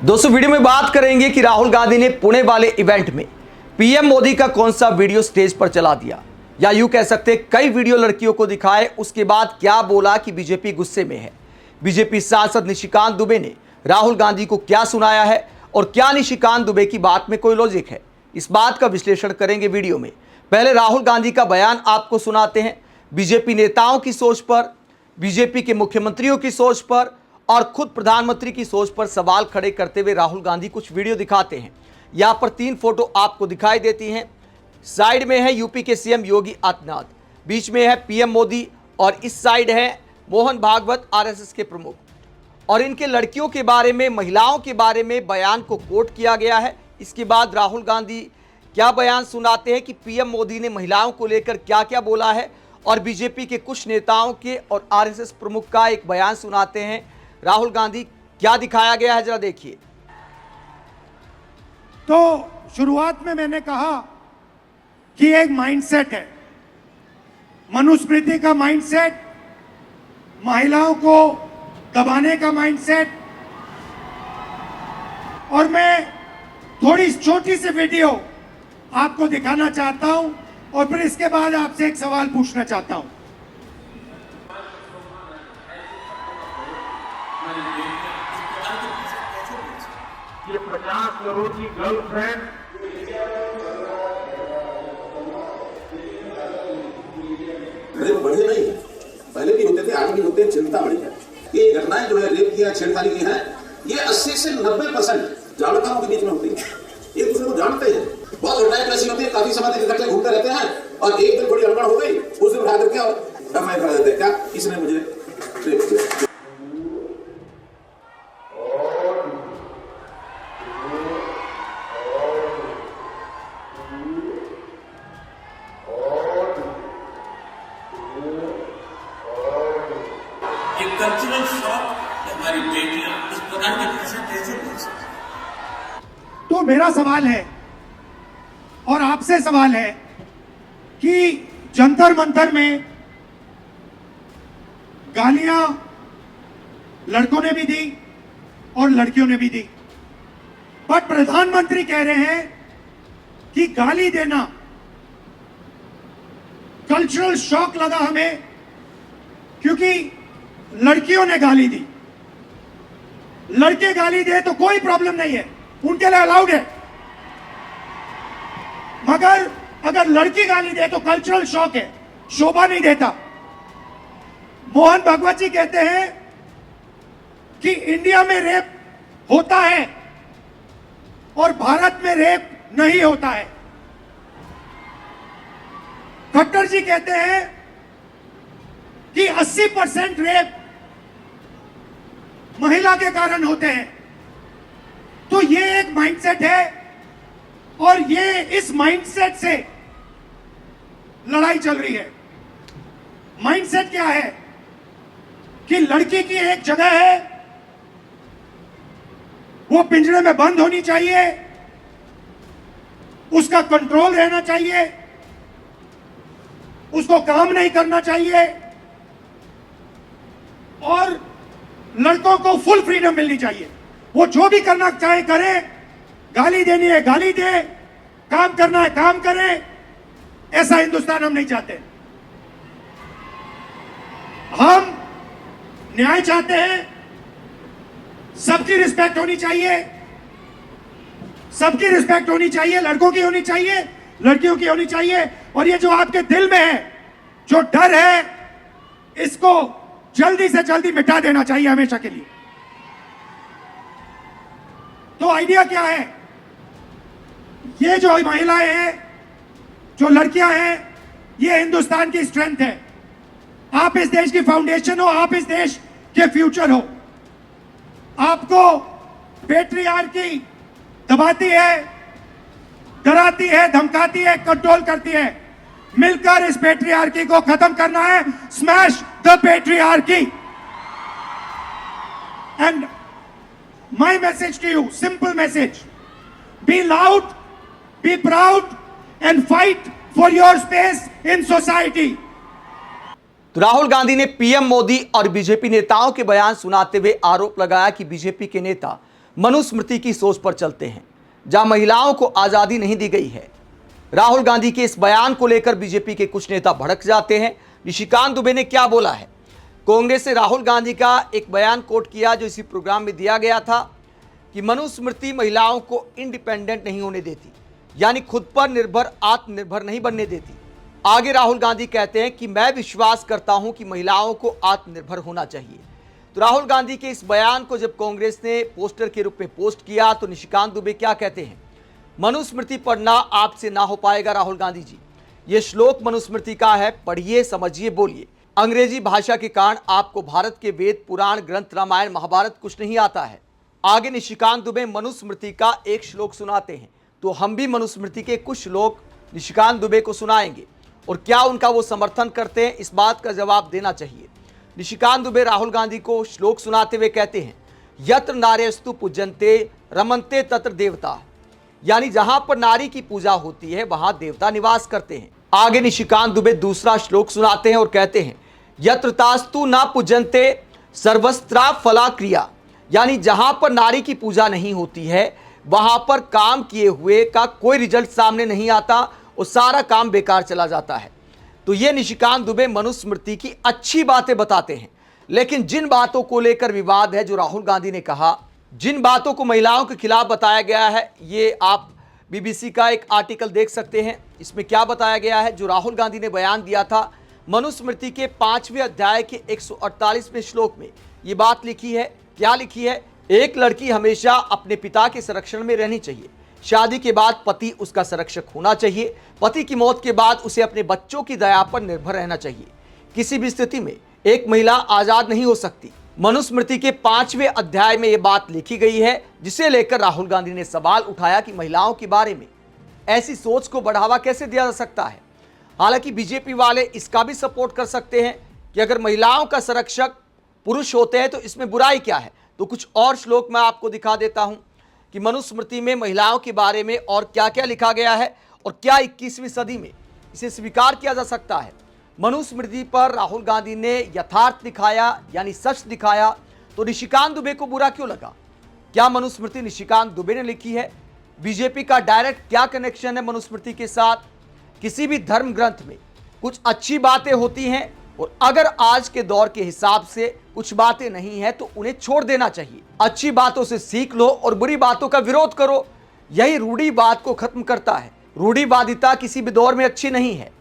दोस्तों वीडियो में बात करेंगे कि राहुल गांधी ने पुणे वाले इवेंट में पीएम मोदी का कौन सा वीडियो स्टेज पर चला दिया, या यूं कह सकते कई वीडियो लड़कियों को दिखाए। उसके बाद क्या बोला कि बीजेपी गुस्से में है। बीजेपी सांसद निशिकांत दुबे ने राहुल गांधी को क्या सुनाया है और क्या निशिकांत दुबे की बात में कोई लॉजिक है, इस बात का विश्लेषण करेंगे वीडियो में। पहले राहुल गांधी का बयान आपको सुनाते हैं। बीजेपी नेताओं की सोच पर, बीजेपी के मुख्यमंत्रियों की सोच पर और खुद प्रधानमंत्री की सोच पर सवाल खड़े करते हुए राहुल गांधी कुछ वीडियो दिखाते हैं। यहां पर 3 फोटो आपको दिखाई देती हैं। साइड में है यूपी के सीएम योगी आदित्यनाथ, बीच में है पीएम मोदी और इस साइड है मोहन भागवत आरएसएस के प्रमुख। और इनके लड़कियों के बारे में, महिलाओं के बारे में बयान को कोट किया गया है। इसके बाद राहुल गांधी क्या बयान सुनाते हैं कि पीएम मोदी ने महिलाओं को लेकर क्या क्या बोला है, और बीजेपी के कुछ नेताओं के और आरएसएस प्रमुख का एक बयान सुनाते हैं। राहुल गांधी क्या दिखाया गया है, जरा देखिए। तो शुरुआत में मैंने कहा कि एक माइंडसेट है, मनुस्मृति का माइंडसेट, महिलाओं को दबाने का माइंडसेट। और मैं थोड़ी छोटी सी वीडियो आपको दिखाना चाहता हूं और फिर इसके बाद आपसे एक सवाल पूछना चाहता हूं। ये 50 करोड़ की गर्लफ्रेंड बढ़े नहीं है, पहले भी होते थे, आगे भी होते हैं, चिंता बढ़ी है। ये घटनाएं जो है रेप किया, छेड़खानी की है, ये 80 से 90% जानकारों के बीच में होती है। एक दूसरे को जानते हैं। बहुत घटनाएं ऐसी होती है, काफी समय तक इकट्ठे घूमते रहते हैं और एक दिन थोड़ी गड़बड़ हो गई, उस दिन उठा करके एफआईआर करा देते हैं, क्या इसने मुझे रेप किया। कल्चरल शॉक हमारी बेटियां इस प्रकार के भाषण कैसे बोल सकती। तो मेरा सवाल है और आपसे सवाल है कि जंतर मंतर में गालियां लड़कों ने भी दी और लड़कियों ने भी दी, बट प्रधानमंत्री कह रहे हैं कि गाली देना कल्चरल शॉक लगा हमें क्योंकि लड़कियों ने गाली दी। लड़के गाली दे तो कोई प्रॉब्लम नहीं है, उनके लिए अलाउड है, मगर अगर लड़की गाली दे तो कल्चरल शॉक है, शोभा नहीं देता। मोहन भागवत जी कहते हैं कि इंडिया में रेप होता है और भारत में रेप नहीं होता है। खट्टर जी कहते हैं कि 80% रेप महिला के कारण होते हैं। तो ये एक माइंडसेट है और ये इस माइंडसेट से लड़ाई चल रही है। माइंडसेट क्या है कि लड़की की एक जगह है, वो पिंजरे में बंद होनी चाहिए, उसका कंट्रोल रहना चाहिए, उसको काम नहीं करना चाहिए और लड़कों को फुल फ्रीडम मिलनी चाहिए। वो जो भी करना चाहे करे, गाली देनी है गाली दे, काम करना है काम करे। ऐसा हिंदुस्तान हम नहीं चाहते। हम न्याय चाहते हैं, सबकी रिस्पेक्ट होनी चाहिए, सबकी रिस्पेक्ट होनी चाहिए, लड़कों की होनी चाहिए, लड़कियों की होनी चाहिए। और ये जो आपके दिल में है, जो डर है, इसको जल्दी से जल्दी मिटा देना चाहिए हमेशा के लिए। तो आइडिया क्या है? ये जो महिलाएं हैं, जो लड़कियां हैं, ये हिंदुस्तान की स्ट्रेंथ है। आप इस देश की फाउंडेशन हो, आप इस देश के फ्यूचर हो। आपको पेट्रियार्की दबाती है, डराती है, धमकाती है, कंट्रोल करती है। मिलकर इस पेट्रियार्की को खत्म करना है। Smash the patriarchy. And my message to you, simple message, be loud, be proud and fight for your space in society. तो राहुल गांधी ने पीएम मोदी और बीजेपी नेताओं के बयान सुनाते हुए आरोप लगाया कि बीजेपी के नेता मनुस्मृति की सोच पर चलते हैं, जहां महिलाओं को आज़ादी नहीं दी गई है। राहुल गांधी के इस बयान को लेकर बीजेपी के कुछ नेता भड़क जाते हैं। निशिकांत दुबे ने क्या बोला है? कांग्रेस ने राहुल गांधी का एक बयान कोट किया जो इसी प्रोग्राम में दिया गया था कि मनुस्मृति महिलाओं को इंडिपेंडेंट नहीं होने देती, यानी खुद पर निर्भर, आत्मनिर्भर नहीं बनने देती। आगे राहुल गांधी कहते हैं कि मैं विश्वास करता हूं कि महिलाओं को आत्मनिर्भर होना चाहिए। तो राहुल गांधी के इस बयान को जब कांग्रेस ने पोस्टर के रूप में पोस्ट किया तो निशिकांत दुबे क्या कहते हैं? मनुस्मृति पढ़ना आपसे ना हो पाएगा राहुल गांधी जी, ये श्लोक मनुस्मृति का है, पढ़िए, समझिए, बोलिए। अंग्रेजी भाषा के कारण आपको भारत के वेद, पुराण, ग्रंथ, रामायण, महाभारत कुछ नहीं आता है। आगे निशिकांत दुबे मनुस्मृति का एक श्लोक सुनाते हैं, तो हम भी मनुस्मृति के कुछ श्लोक निशिकांत दुबे को सुनाएंगे और क्या उनका वो समर्थन करते हैं, इस बात का जवाब देना चाहिए। निशिकांत दुबे राहुल गांधी को श्लोक सुनाते हुए कहते हैं, यत्र नार्यस्तु पूजन्ते रमन्ते तत्र देवता, यानी जहां पर नारी की पूजा होती है वहां देवता निवास करते हैं। आगे निशिकांत दुबे दूसरा श्लोक सुनाते हैं और कहते हैं, यत्र तास्तु न पूजन्ते सर्वस्त्रा फला क्रिया, यानी जहां पर नारी की पूजा नहीं होती है वहां पर काम किए हुए का कोई रिजल्ट सामने नहीं आता और सारा काम बेकार चला जाता है। तो ये निशिकांत दुबे मनुस्मृति की अच्छी बातें बताते हैं, लेकिन जिन बातों को लेकर विवाद है, जो राहुल गांधी ने कहा, जिन बातों को महिलाओं के खिलाफ बताया गया है, ये आप बीबीसी का एक आर्टिकल देख सकते हैं। इसमें क्या बताया गया है? जो राहुल गांधी ने बयान दिया था, मनुस्मृति के 5वें अध्याय के 148वें श्लोक में ये बात लिखी है। क्या लिखी है? एक लड़की हमेशा अपने पिता के संरक्षण में रहनी चाहिए। शादी के बाद पति उसका संरक्षक होना चाहिए। पति की मौत के बाद उसे अपने बच्चों की दया पर निर्भर रहना चाहिए। किसी भी स्थिति में एक महिला आजाद नहीं हो सकती। मनुस्मृति के 5वें अध्याय में यह बात लिखी गई है, जिसे लेकर राहुल गांधी ने सवाल उठाया कि महिलाओं के बारे में ऐसी सोच को बढ़ावा कैसे दिया जा सकता है। हालांकि बीजेपी वाले इसका भी सपोर्ट कर सकते हैं कि अगर महिलाओं का संरक्षक पुरुष होते हैं तो इसमें बुराई क्या है। तो कुछ और श्लोक मैं आपको दिखा देता हूं कि मनुस्मृति में महिलाओं के बारे में और क्या क्या लिखा गया है और क्या 21वीं सदी में इसे स्वीकार किया जा सकता है। मनुस्मृति पर राहुल गांधी ने यथार्थ दिखाया, यानी सच दिखाया, तो निशिकांत दुबे को बुरा क्यों लगा? क्या मनुस्मृति निशिकांत दुबे ने लिखी है? बीजेपी का डायरेक्ट क्या कनेक्शन है मनुस्मृति के साथ? किसी भी धर्म ग्रंथ में कुछ अच्छी बातें होती हैं और अगर आज के दौर के हिसाब से कुछ बातें नहीं है तो उन्हें छोड़ देना चाहिए। अच्छी बातों से सीख लो और बुरी बातों का विरोध करो। यही रूढ़िवाद को खत्म करता है। रूढ़िवादिता किसी भी दौर में अच्छी नहीं है।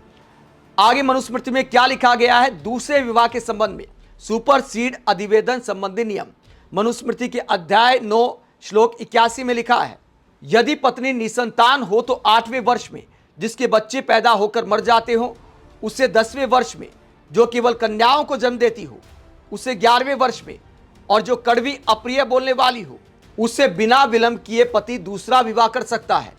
आगे मनुस्मृति में क्या लिखा गया है? दूसरे विवाह के संबंध में सुपरसीड अधिवेदन संबंधी नियम। मनुस्मृति के अध्याय 9 श्लोक 81 में लिखा है, यदि पत्नी निसंतान हो तो 8वें वर्ष में जिसके बच्चे पैदा होकर मर जाते हो उसे 10वें वर्ष में, जो केवल कन्याओं को जन्म देती हो उसे 11वें वर्ष में, और जो कड़वी अप्रिय बोलने वाली हो उसे बिना विलंब किए पति दूसरा विवाह कर सकता है।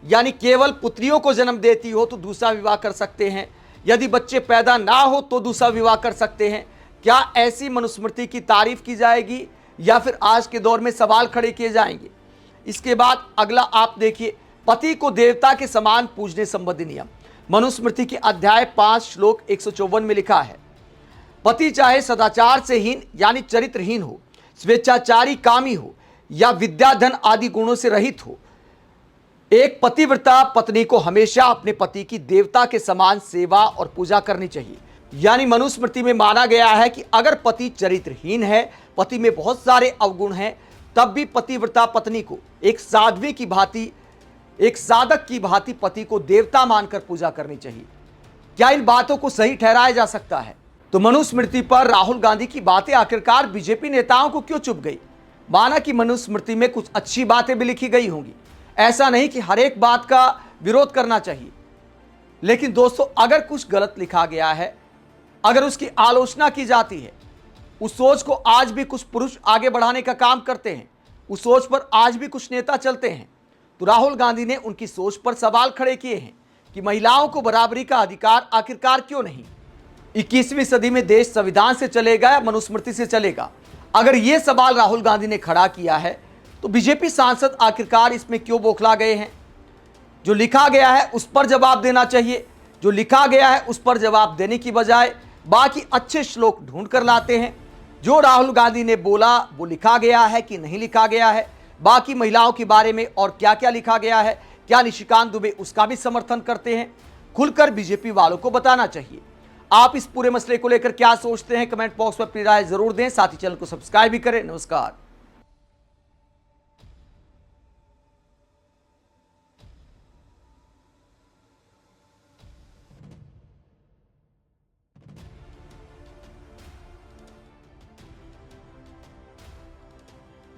यानी केवल पुत्रियों को जन्म देती हो तो दूसरा विवाह कर सकते हैं, यदि बच्चे पैदा ना हो तो दूसरा विवाह कर सकते हैं। क्या ऐसी मनुस्मृति की तारीफ की जाएगी या फिर आज के दौर में सवाल खड़े किए जाएंगे? इसके बाद अगला आप देखिए, पति को देवता के समान पूजने संबंधी नियम। मनुस्मृति के अध्याय 5 श्लोक 154 में लिखा है, पति चाहे सदाचार से हीन यानी चरित्रहीन हो, स्वेच्छाचारी कामी हो या विद्याधन आदि गुणों से रहित हो, एक पतिव्रता पत्नी को हमेशा अपने पति की देवता के समान सेवा और पूजा करनी चाहिए। यानी मनुस्मृति में माना गया है कि अगर पति चरित्रहीन है, पति में बहुत सारे अवगुण हैं, तब भी पतिव्रता पत्नी को एक साध्वी की भांति, एक साधक की भांति पति को देवता मानकर पूजा करनी चाहिए। क्या इन बातों को सही ठहराया जा सकता है? तो मनुस्मृति पर राहुल गांधी की बातें आखिरकार बीजेपी नेताओं को क्यों चुभ गई? माना कि मनुस्मृति में कुछ अच्छी बातें भी लिखी गई होंगी, ऐसा नहीं कि हर एक बात का विरोध करना चाहिए, लेकिन दोस्तों अगर कुछ गलत लिखा गया है, अगर उसकी आलोचना की जाती है, उस सोच को आज भी कुछ पुरुष आगे बढ़ाने का काम करते हैं, उस सोच पर आज भी कुछ नेता चलते हैं, तो राहुल गांधी ने उनकी सोच पर सवाल खड़े किए हैं कि महिलाओं को बराबरी का अधिकार आखिरकार क्यों नहीं? 21वीं सदी में देश संविधान से चलेगा या मनुस्मृति से चलेगा? अगर यह सवाल राहुल गांधी ने खड़ा किया है तो बीजेपी सांसद आखिरकार इसमें क्यों बौखला गए हैं? जो लिखा गया है उस पर जवाब देना चाहिए। जो लिखा गया है उस पर जवाब देने की बजाय बाकी अच्छे श्लोक ढूंढ कर लाते हैं। जो राहुल गांधी ने बोला वो लिखा गया है कि नहीं लिखा गया है, बाकी महिलाओं के बारे में और क्या क्या लिखा गया है, क्या निशिकांत दुबे उसका भी समर्थन करते हैं, खुलकर बीजेपी वालों को बताना चाहिए। आप इस पूरे मसले को लेकर क्या सोचते हैं, कमेंट बॉक्स में अपनी राय जरूर दें। साथ ही चैनल को सब्सक्राइब भी करें। नमस्कार।